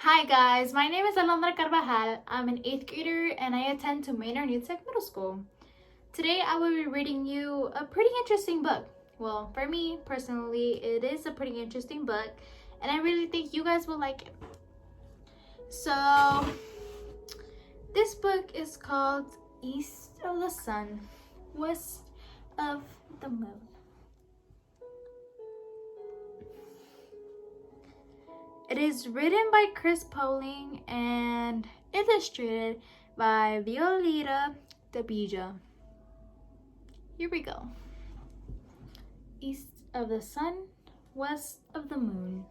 Hi guys, my name is Alondra. I'm an 8th grader and I attend to Maynard Newtek Middle School. Today I will be reading you a pretty interesting book. Well, for me personally, it is a pretty interesting book and I really think you guys will like it. So, this book is called East of the Sun, West of the Moon. It is written by Chris Poling and illustrated by Violeta Dabija. Here we go. East of the sun, west of the moon.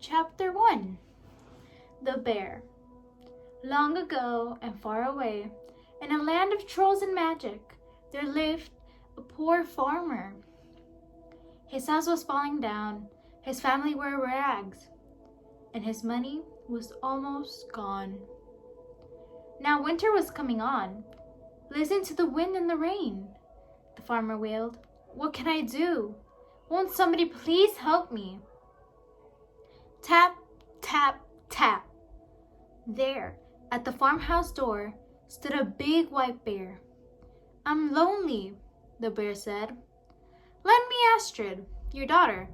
Chapter 1. The Bear. Long ago and far away, in a land of trolls and magic, there lived a poor farmer. His house was falling down, his family were rags, and his money was almost gone. Now winter was coming on. Listen to the wind and the rain, the farmer wailed. What can I do? Won't somebody please help me? Tap, tap, tap. There, at the farmhouse door, stood a big white bear. I'm lonely, the bear said. Lend me Astrid, your daughter,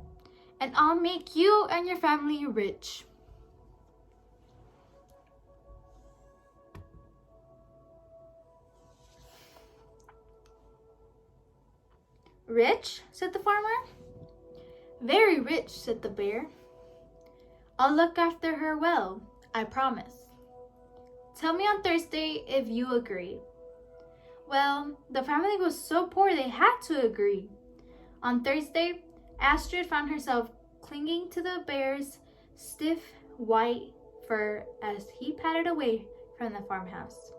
and I'll make you and your family rich. Rich? Said the farmer. Very rich, said the bear. I'll look after her well, I promise. Tell me on Thursday if you agree. Well, the family was so poor they had to agree. On Thursday, Astrid found herself clinging to the bear's stiff white fur as he padded away from the farmhouse.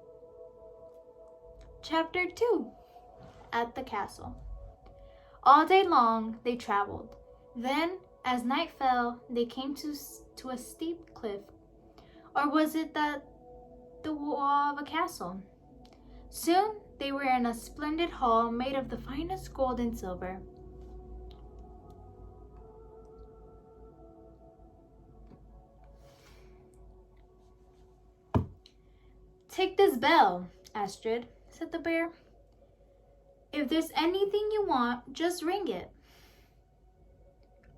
Chapter 2. At the Castle. All day long they traveled. Then, as night fell, they came to a steep cliff. Or was it the wall of a castle? Soon they were in a splendid hall made of the finest gold and silver. Take this bell, Astrid, said the bear. If there's anything you want, just ring it.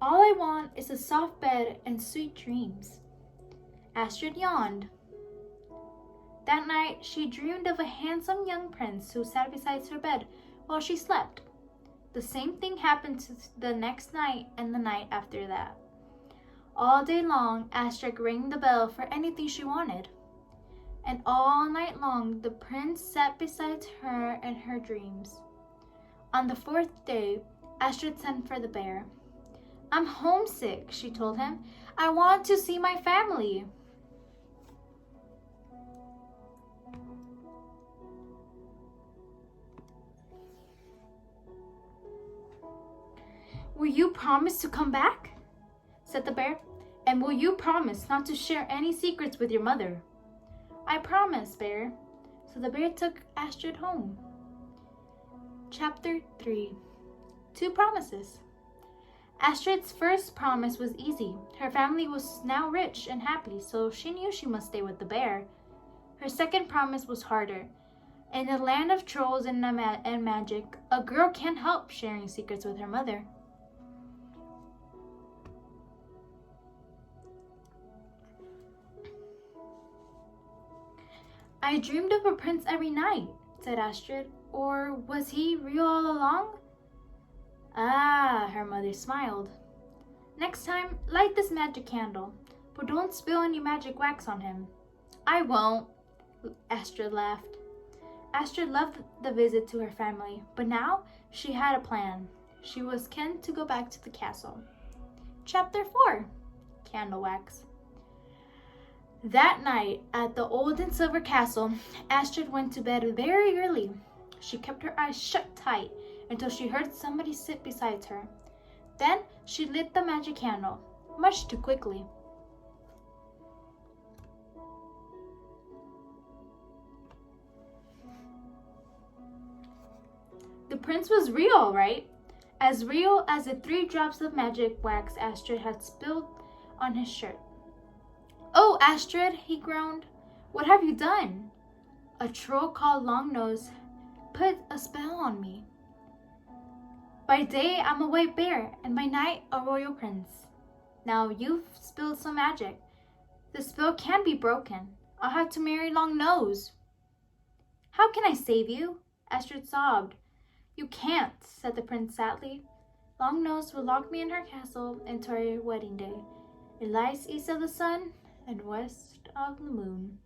All I want is a soft bed and sweet dreams. Astrid yawned. That night, she dreamed of a handsome young prince who sat beside her bed while she slept. The same thing happened to the next night and the night after that. All day long, Astrid rang the bell for anything she wanted. And all night long, the prince sat beside her in her dreams. On the fourth day, Astrid sent for the bear. I'm homesick, she told him. I want to see my family. Will you promise to come back? Said the bear. And will you promise not to share any secrets with your mother? I promise, bear. So the bear took Astrid home. Chapter 3. 2 Promises. Astrid's first promise was easy. Her family was now rich and happy, so she knew she must stay with the bear. Her second promise was harder. In the land of trolls and magic, a girl can't help sharing secrets with her mother. I dreamed of a prince every night, said Astrid. Or was he real all along? Ah, her mother smiled. Next time, light this magic candle, but don't spill any magic wax on him. I won't, Astrid laughed. Astrid loved the visit to her family, but now she had a plan. She was keen to go back to the castle. Chapter 4. Candle Wax. That night, at the old and silver castle, Astrid went to bed very early. She kept her eyes shut tight until she heard somebody sit beside her. Then she lit the magic candle, much too quickly. The prince was real, right? As real as the 3 drops of magic wax Astrid had spilled on his shirt. "Oh, Astrid," he groaned. "What have you done?" "A troll called Longnose put a spell on me. By day, I'm a white bear, and by night, a royal prince. Now, you've spilled some magic. The spell can't be broken. I'll have to marry Longnose." "How can I save you?" Astrid sobbed. "You can't," said the prince sadly. "Longnose will lock me in her castle until our wedding day. It lies east of the sun and west of the moon,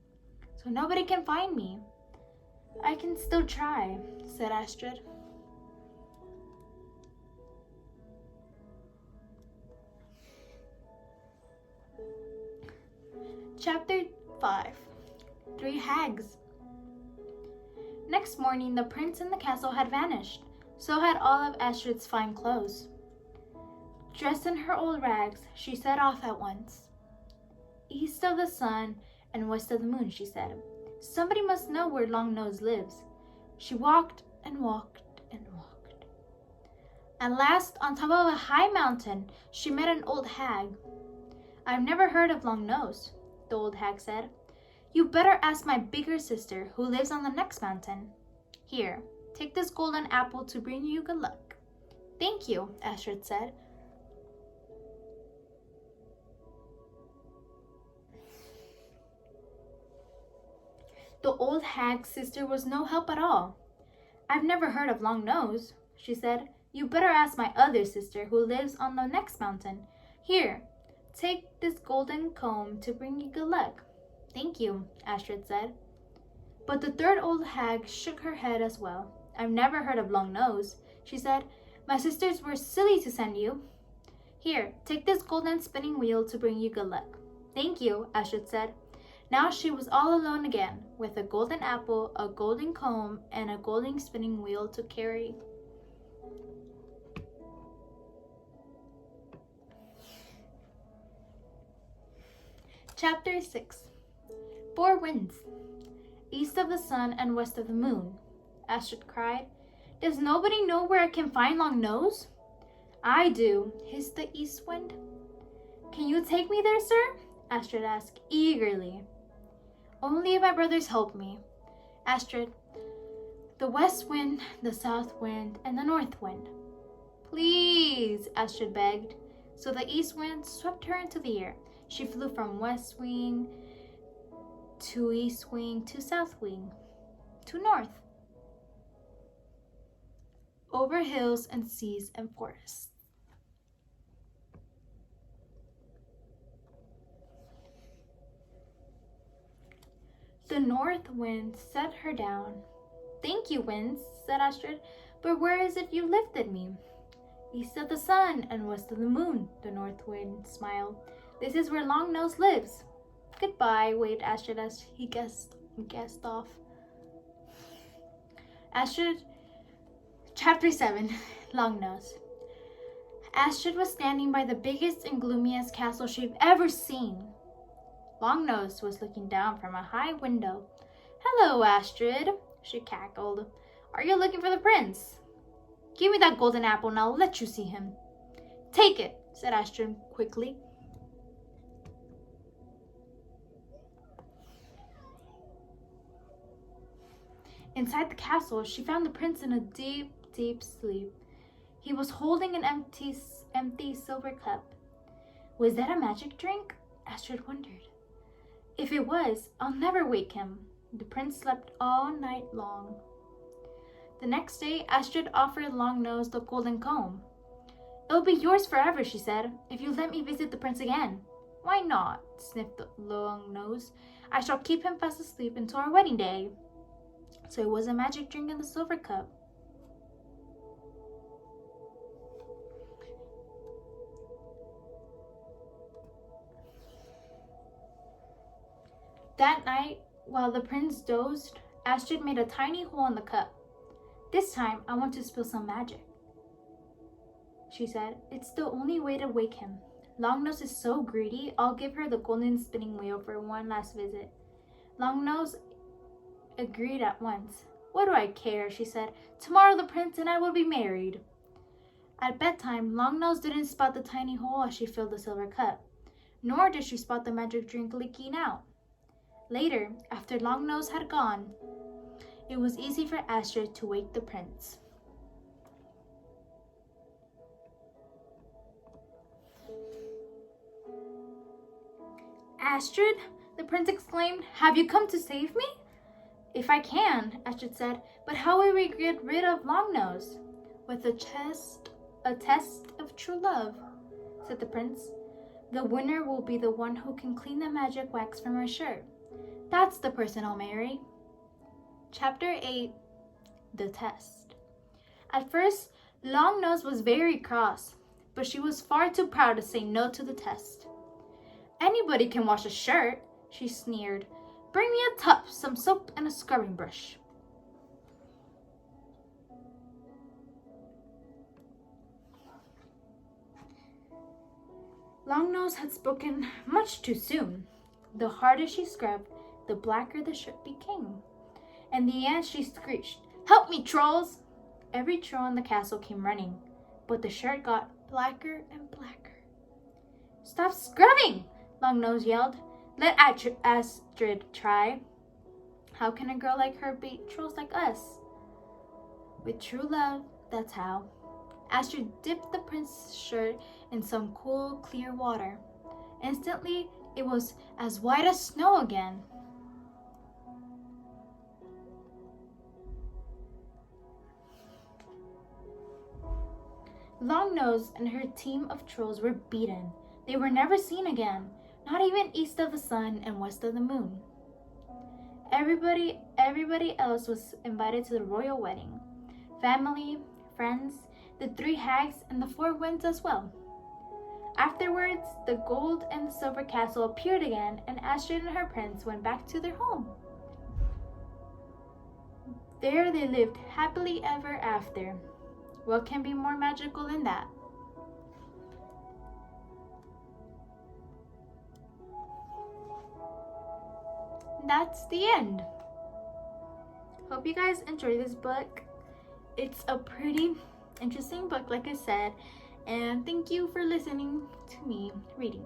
so nobody can find me." "I can still try," said Astrid. Chapter 5. 3 Hags. Next morning, the prince and the castle had vanished. So had all of Astrid's fine clothes. Dressed in her old rags, she set off at once. "East of the sun and west of the moon," she said. "Somebody must know where Longnose lives." She walked and walked and walked. At last, on top of a high mountain, she met an old hag. "I've never heard of Longnose," the old hag said. "You better ask my bigger sister, who lives on the next mountain. Here, take this golden apple to bring you good luck." "Thank you," Astrid said. The old hag's sister was no help at all. "I've never heard of Longnose," she said. "You better ask my other sister, who lives on the next mountain. Here, take this golden comb to bring you good luck." "Thank you," Astrid said. But the third old hag shook her head as well. "I've never heard of Longnose," she said. "My sisters were silly to send you. Here, take this golden spinning wheel to bring you good luck." "Thank you," Astrid said. Now she was all alone again, with a golden apple, a golden comb, and a golden spinning wheel to carry. Chapter 6. 4 Winds. "East of the sun and west of the moon," Astrid cried. "Does nobody know where I can find Longnose?" "I do," hissed the east wind. "Can you take me there, sir?" Astrid asked eagerly. "Only if my brothers help me." "Astrid, the west wind, the south wind, and the north wind." "Please," Astrid begged. So the east wind swept her into the air. She flew from west wing to east wing to south wing to north, over hills and seas and forests. The north wind set her down. "Thank you, winds," said Astrid, "but where is it you lifted me?" "East of the sun and west of the moon," the north wind smiled. "This is where Longnose lives." "Goodbye," waved Astrid as he guessed off. Astrid, Chapter 7. Longnose. Astrid was standing by the biggest and gloomiest castle she'd ever seen. Longnose was looking down from a high window. "Hello, Astrid," she cackled. "Are you looking for the prince? Give me that golden apple and I'll let you see him." "Take it," said Astrid quickly. Inside the castle, she found the prince in a deep, deep sleep. He was holding an empty silver cup. Was that a magic drink? Astrid wondered. If it was, I'll never wake him. The prince slept all night long. The next day, Astrid offered Longnose the golden comb. "It'll be yours forever," she said, "if you let me visit the prince again." "Why not?" sniffed Longnose. "I shall keep him fast asleep until our wedding day." So it was a magic drink in the silver cup. That night, while the prince dozed, Astrid made a tiny hole in the cup. "This time, I want to spill some magic," she said. "It's the only way to wake him. Longnose is so greedy, I'll give her the golden spinning wheel for one last visit." Longnose agreed at once. "What do I care?" she said. "Tomorrow the prince and I will be married." At bedtime, Longnose didn't spot the tiny hole as she filled the silver cup. nor did she spot the magic drink leaking out. Later, after Longnose had gone, it was easy for Astrid to wake the prince. Astrid, the prince exclaimed, have you come to save me? If I can, Astrid said, but how will we get rid of Longnose? With a test of true love, said the prince. The winner will be the one who can clean the magic wax from her shirt. That's the person I'll marry. Chapter 8, The Test. At first, Longnose was very cross, but she was far too proud to say no to the test. Anybody can wash a shirt, she sneered. Bring me a tub, some soap, and a scrubbing brush. Longnose had spoken much too soon. The harder she scrubbed, the blacker the shirt became. In the end, she screeched, help me, trolls! Every troll in the castle came running, but the shirt got blacker and blacker. Stop scrubbing! Longnose yelled. Let Astrid try. How can a girl like her beat trolls like us? With true love, that's how. Astrid dipped the prince's shirt in some cool, clear water. Instantly, it was as white as snow again. Longnose and her team of trolls were beaten. They were never seen again, not even east of the sun and west of the moon. Everybody else was invited to the royal wedding. Family, friends, the 3 hags, and the 4 winds as well. Afterwards, the gold and the silver castle appeared again, and Astrid and her prince went back to their home. There they lived happily ever after. What can be more magical than that? That's the end. Hope you guys enjoy this book. It's a pretty interesting book, like I said, and thank you for listening to me reading.